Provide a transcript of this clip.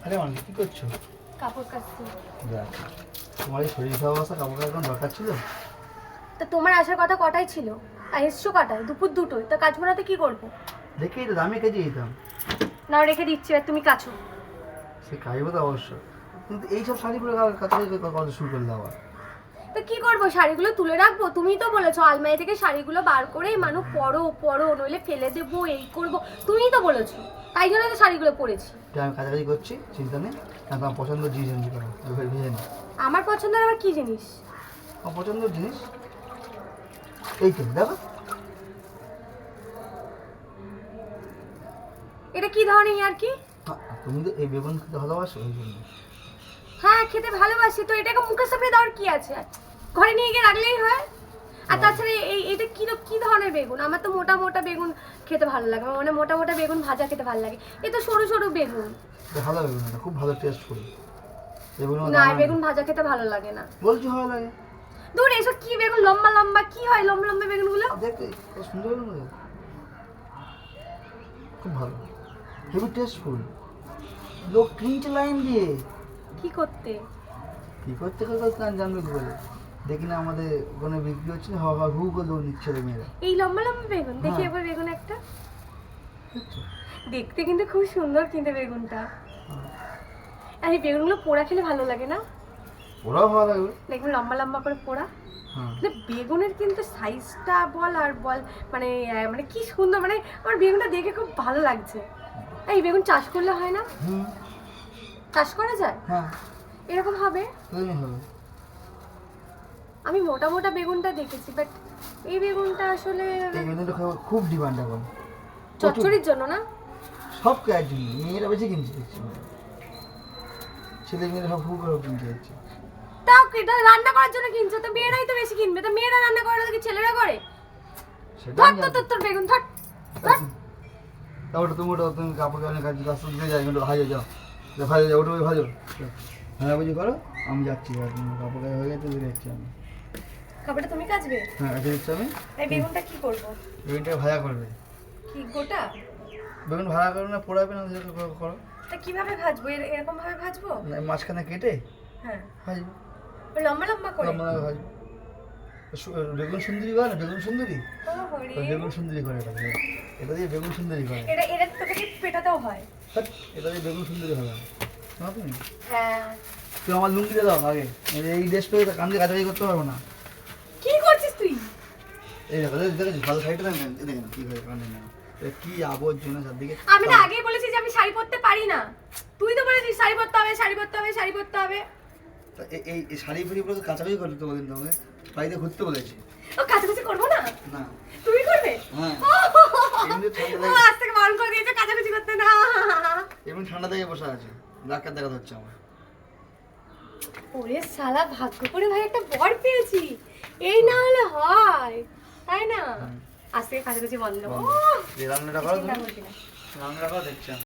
আরে অনেক কি করছো? কাপড় কাচছি। দেখ, তোমার এই শরীর খারাপ অবস্থা কাপড় কাচার কোনো দরকার ছিল? তা তোমার আসার কথা কটাই ছিল? আর এসছো কটায়? দুপুর দুটোয়। তা কাচবো না তো কি করবো? দেখেই তো দামি কেজি দিতাম। নাও রেখে দিচ্ছি, আর তুমি কাচো। সে কাজবে তো অবশ্য, কিন্তু এইসব শাড়ি পরে কাছাকাছি কত শুরু করলে আবার? তা কি করবো, শাড়িগুলো তুলে রাখবো? তুমিই তো বলেছো আলমারি থেকে শাড়িগুলো বার করে মানুষ পরো পরো, নইলে ফেলে দেবো, এই করবো। তুমিই তো বলেছো, তাই জন্য তো শাড়িগুলো পরেছি। আমি কাছাকাছি করছি, চিন্তা নেই। কারণ তোমার পছন্দ জিনিস আনছি করো, ভেজে নিই। আমার পছন্দের আবার কি জিনিস? আমার পছন্দের জিনিস এই তো দেখো। এটা কি ধরনের আর কি? তুমি তো এই বেগুন খেতে ভালোবাসো, ওই জন্য। হ্যাঁ, খেতে ভালোবাসি তো, এটাকে মুখে সামনে দেওয়ার কি আছে? ঘরে নিয়ে গিয়ে রাখলেই হয়। আর তাছাড়া এটা কি ধরনের বেগুন? আমার তো মোটা মোটা বেগুন খেতে ভালো লাগে, মানে মোটা মোটা বেগুন ভাজা খেতে ভালো লাগে। এ তো সরু সরু বেগুন। এটা ভালো বেগুন, এটা খুব ভালো টেস্ট করি না, বেগুন ভাজা খেতে ভালো লাগে না। বলছি ভালো লাগে। দূর, এসব কি বেগুন লম্বা লম্বা, কি হয় লম্বা লম্বা বেগুনগুলো? দেখতে কত সুন্দর বেগুন, খুব ভালো, হেভি টেস্টফুল। লোক কিনছে লাইন দিয়ে। কি করতে? কি করতে জানবে কি বলে? দেখি না আমাদের ওখানে বিক্রি হচ্ছে না, হওয়া হু করে লোক নিচ্ছে রে মেয়েরা। এই লম্বা লম্বা বেগুন দেখি হ্যাঁ। এবার বেগুন একটা। দেখছো? দেখতে কিন্তু খুব সুন্দর, কিন্তু বেগুনটা। আর এই বেগুনগুলো পোড়া খেলে ভালো লাগে না? ওরাও ভালো লাগবে। দেখবেন লম্বা লম্বা করে পোড়া। হ্যাঁ। মানে বেগুনের কিন্তু সাইজটা বল আর বল, মানে মানে কি সুন্দর, মানে আমার বেগুনটা দেখে খুব ভালো লাগছে। এই বেগুন চাষ করলে হয় না? হুম। চাষ করা যায়? হ্যাঁ। এরকম হবে? তুমি হবে। আমি মোটা মোটা বেগুনটা দেখেছি, বাট এই বেগুনটা আসলে এই বেগুনটা খুব ডিমান্ড এখন। চচ্চড়ির জন্য না? সব কাজের জন্য মেয়েরা বেশি কিনছে দেখছি। ছেলে মেয়েরা সব হু করে কিনতে যাচ্ছে। তাও কি, এটা রান্না করার জন্য কিনছো তো মেয়েরাই তো বেশি কিনবে। তো মেয়েরা রান্না করে না কি ছেলেরা করে? সেটা ধর আমি তো তোর বেগুন ধর। তারপরে তুমি কাপড় কানে কাজ রাস্তা দিয়ে যাই, কিন্তু ভাজো যাও, ভাজো যাও, ওটা ভাজো। হ্যাঁ বুঝি করো, আমি যাচ্ছি। কাপড় কাজ হয়ে গেছে, বেরিয়ে যাচ্ছি আমি। খাবারটা তুমি কাচবে? হ্যাঁ কাছে দিচ্ছি আমি। এই বেগুনটা কি করব? বেগুনটা ভাজা করবে। কি গোটা? বেগুন ভাজা করবে না, পোড়াবে না, যেটা করো। তা কিভাবে ভাজবো? এরকম ভাবে ভাজবো? মাঝখানে কেটে হ্যাঁ, ভাজবে। লম্বা লম্বা করে। লম্বা করে ভাজবে। বেগুন সুন্দরী করে না, বেগুন সুন্দরী। ও হরি, ওই বেগুন সুন্দরী করে এটা দিয়ে। এটা দিয়ে বেগুন সুন্দরী করে। এটা তোকে কি পেটাতেও হয়? হাট, এটা দিয়ে বেগুন সুন্দরী হবে না তুমি। হ্যাঁ। তুই আমার লুঙ্গিটা দাও আগে, এই ড্রেস পরে কান দিয়ে কাটাকাটি করতে পারবো না। কি করছিস তুই? এই দেখো দেখেছিস ভালো শাড়িটা দেখেন, দেখেন কি করে কানে না, কি আবর্জনা চারদিকে। আমি না আগেই বলেছি যে আমি শাড়ি পরতে পারি না। তুই তো বলেছিস শাড়ি পরতে হবে, শাড়ি পরতে হবে, শাড়ি পরতে হবে। তা এই শাড়ি ফুড়ি পরে কাছাকাছি করতে বলেন তোমাকে, বাড়িতে ঘুরতে বলেছি। ও কাছাকাছি করবো না? না। তুই করবে? হ্যাঁ। এমনি ঠান্ডা ও থেকে, আজ থেকে বারণ করে দিয়েছে কাছাকাছি করতে না। এমনি ঠান্ডা থেকে বসে আছে, ডাক্তার দেখা হচ্ছে আমার। ওরে শালা, ভাগ্য করে ভাই একটা বর পেয়েছি। এই না হলে হয়, তাই না? আজ থেকে কাছাকাছি বন্ধ। এই রান্নাটা করো তুমি, চিন্তা করবি না। রান্নাটা করো দেখছি আমি।